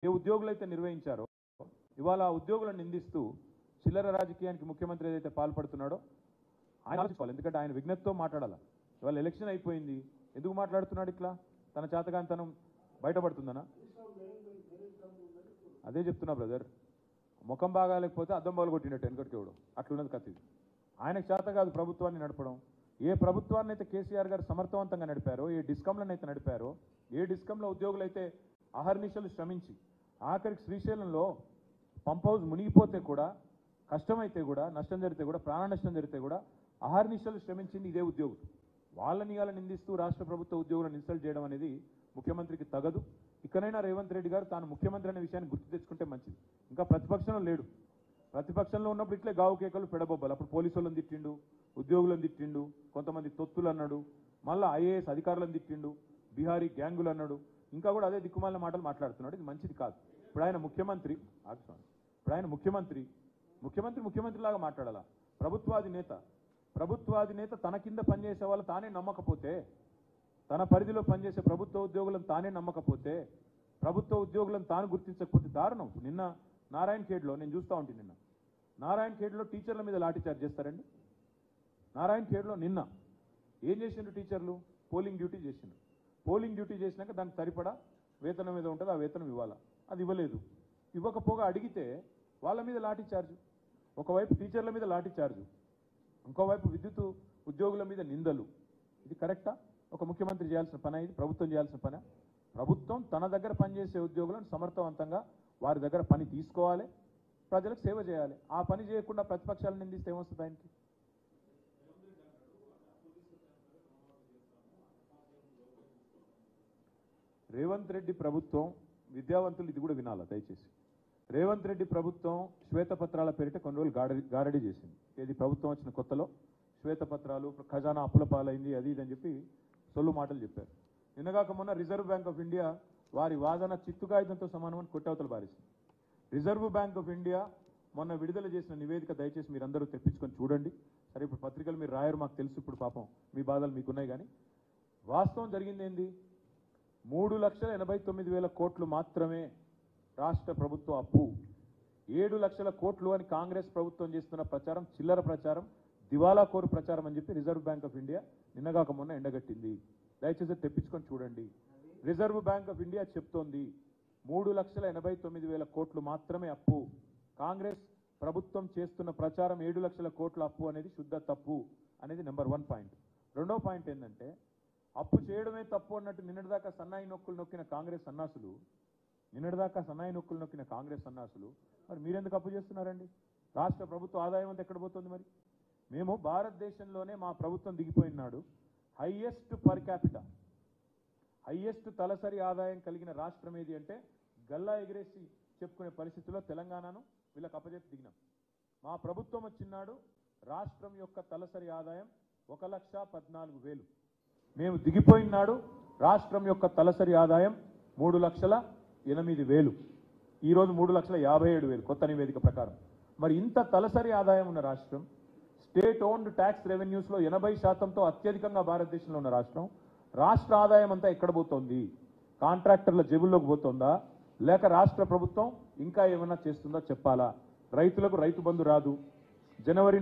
ఏ ఉద్యోగులైతే నిర్వహించారో ఇవాళ ఆ ఉద్యోగులను నిందిస్తూ చిల్లర రాజకీయానికి ముఖ్యమంత్రి ఏదైతే పాల్పడుతున్నాడో ఆయన ఆలోచించుకోవాలి. ఎందుకంటే ఆయన విజ్ఞతతో మాట్లాడాలి. ఇవాళ ఎలక్షన్ అయిపోయింది, ఎందుకు మాట్లాడుతున్నాడు ఇట్లా? తన చేతగాంతనం బయటపడుతుందనా? అదే చెప్తున్నా బ్రదర్, ముఖం బాగాలేకపోతే అద్దం బాలు కొట్టినట్టు వెనకటికేవుడు అట్లున్నది కథ. ఆయనకు చేత కాదు ప్రభుత్వాన్ని నడపడం. ఏ ప్రభుత్వాన్ని అయితే కేసీఆర్ గారు సమర్థవంతంగా నడిపారో, ఏ డిస్కంలను అయితే నడిపారో, ఏ డిస్కంలో ఉద్యోగులు అయితే అహర్నిశలు శ్రమించి ఆఖరికి శ్రీశైలంలో పంప్ హౌస్ మునిగిపోతే కూడా, కష్టమైతే కూడా, నష్టం జరిగితే కూడా, ప్రాణ నష్టం జరిగితే కూడా అహర్నిశలు శ్రమించింది ఇదే ఉద్యోగులు. వాళ్ళని ఇవాళ నిందిస్తూ రాష్ట్ర ప్రభుత్వ ఉద్యోగులను ఇన్సల్ట్ చేయడం అనేది ముఖ్యమంత్రికి తగదు. ఇకనైనా రేవంత్ రెడ్డి గారు తాను ముఖ్యమంత్రి అనే విషయాన్ని గుర్తు తెచ్చుకుంటే మంచిది. ఇంకా ప్రతిపక్షంలో లేడు. ప్రతిపక్షంలో ఉన్నప్పుడు ఇట్లే గావు కేకలు పెడబొబ్బలు. అప్పుడు పోలీసులను తిట్టిండు, ఉద్యోగులను తిట్టిండు, కొంతమంది తొత్తులు అన్నాడు, మళ్ళీ ఐఏఎస్ అధికారులను తిట్టిండు, బీహారీ గ్యాంగులు అన్నాడు, ఇంకా కూడా అదే దిక్కుమాలిన మాటలు మాట్లాడుతున్నాడు. ఇది మంచిది కాదు. ఇప్పుడు ఆయన ముఖ్యమంత్రి, ముఖ్యమంత్రిలాగా మాట్లాడాలా? ప్రభుత్వాధినేత తన కింద పనిచేసే వాళ్ళు తానే నమ్మకపోతే, తన పరిధిలో పనిచేసే ప్రభుత్వ ఉద్యోగులను తానే నమ్మకపోతే, ప్రభుత్వ ఉద్యోగులను తాను గుర్తించకపోతే దారుణం. నిన్న నారాయణ ఖేడ్లో నేను చూస్తూ ఉంటాను. నిన్న నారాయణ ఖేడ్లో టీచర్ల మీద లాఠీచార్జ్ చేస్తారండి. నారాయణ ఖేడ్లో నిన్న ఏం చేసిండ్రు టీచర్లు? పోలింగ్ డ్యూటీ చేసిండ్రు. పోలింగ్ డ్యూటీ చేసినాక దానికి సరిపడా వేతనం మీద ఉంటుంది, ఆ వేతనం ఇవ్వాలా, అది ఇవ్వలేదు. ఇవ్వకపోగా అడిగితే వాళ్ళ మీద లాఠీచార్జ్. ఒకవైపు టీచర్ల మీద లాఠీచార్జ్, ఇంకోవైపు విద్యుత్ ఉద్యోగుల మీద నిందలు. ఇది కరెక్టా? ఒక ముఖ్యమంత్రి చేయాల్సిన పని, ఇది ప్రభుత్వం చేయాల్సిన పని. ప్రభుత్వం తన దగ్గర పనిచేసే ఉద్యోగులను సమర్థవంతంగా వారి దగ్గర పని తీసుకోవాలి, ప్రజలకు సేవ చేయాలి. ఆ పని చేయకుండా ప్రతిపక్షాలను నిందిస్తే ఏమొస్తుంది ఆయనకి? రేవంత్ రెడ్డి ప్రభుత్వం విద్యావంతులు ఇది కూడా వినాలా దయచేసి. రేవంత్ రెడ్డి ప్రభుత్వం శ్వేతపత్రాల పేరిట కొన్ని రోజులు గారడీ చేసింది. ఇది ప్రభుత్వం వచ్చిన కొత్తలో శ్వేతపత్రాలు, ఖజానా అప్పుల పాలైంది, అది ఇది అని చెప్పి సొల్లు మాటలు చెప్పారు. నిన్నగాక మొన్న రిజర్వ్ బ్యాంక్ ఆఫ్ ఇండియా వారి వాదన చిత్తుకాయుధంతో సమానమని కొట్టవతలు బారేసింది. రిజర్వ్ బ్యాంక్ ఆఫ్ ఇండియా మొన్న విడుదల చేసిన నివేదిక దయచేసి మీరందరూ తెప్పించుకొని చూడండి. సరే, ఇప్పుడు పత్రికలు మీరు రాయరు, మాకు తెలుసు, ఇప్పుడు పాపం మీ బాధలు మీకున్నాయి. కానీ వాస్తవం జరిగింది ఏంది? 3,89,000 కోట్లు మాత్రమే రాష్ట్ర ప్రభుత్వ అప్పు. 7 లక్షల కోట్లు అని కాంగ్రెస్ ప్రభుత్వం చేస్తున్న ప్రచారం చిల్లర ప్రచారం, దివాలా కోరు ప్రచారం అని చెప్పి రిజర్వ్ బ్యాంక్ ఆఫ్ ఇండియా నిన్నగాక మొన్న ఎండగట్టింది. దయచేసి తెప్పించుకొని చూడండి. రిజర్వ్ బ్యాంక్ ఆఫ్ ఇండియా చెప్తోంది 3,89,000 కోట్లు మాత్రమే అప్పు. కాంగ్రెస్ ప్రభుత్వం చేస్తున్న ప్రచారం 7 లక్షల కోట్ల అప్పు అనేది శుద్ధ తప్పు అనేది నెంబర్ 1 పాయింట్. రెండో పాయింట్ ఏంటంటే, అప్పు చేయడమే తప్పు అన్నట్టు నిన్నటిదాకా సన్నాయి నొక్కులు నొక్కిన కాంగ్రెస్ సన్నాసులు మరి మీరెందుకు అప్పు చేస్తున్నారండి? రాష్ట్ర ప్రభుత్వ ఆదాయం అంతా ఎక్కడ పోతుంది? మరి మేము భారతదేశంలోనే మా ప్రభుత్వం దిగిపోయినాడు హైయెస్ట్ పర్ క్యాపిటా, హైయెస్ట్ తలసరి ఆదాయం కలిగిన రాష్ట్రం ఏది అంటే గల్లా ఎగిరేసి చెప్పుకునే పరిస్థితుల్లో తెలంగాణను వీళ్ళకి అప్పజెప్పి దిగినాం. మా ప్రభుత్వం వచ్చినాడు రాష్ట్రం యొక్క తలసరి ఆదాయం 1,14,000. మేము దిగిపోయినాడు రాష్ట్రం యొక్క తలసరి ఆదాయం 3,08,000. ఈరోజు 3,57,000 కొత్త నివేదిక ప్రకారం. మరి ఇంత తలసరి ఆదాయం ఉన్న రాష్ట్రం, స్టేట్ ఓన్డ్ ట్యాక్స్ రెవెన్యూస్లో 80%తో అత్యధికంగా భారతదేశంలో ఉన్న రాష్ట్రం, రాష్ట్ర ఆదాయం అంతా ఎక్కడ పోతుంది? కాంట్రాక్టర్ల జేబుల్లోకి పోతుందా, లేక రాష్ట్ర ప్రభుత్వం ఇంకా ఏమైనా చేస్తుందా చెప్పాలా? రైతులకు రైతు బంధు రాదు. జనవరి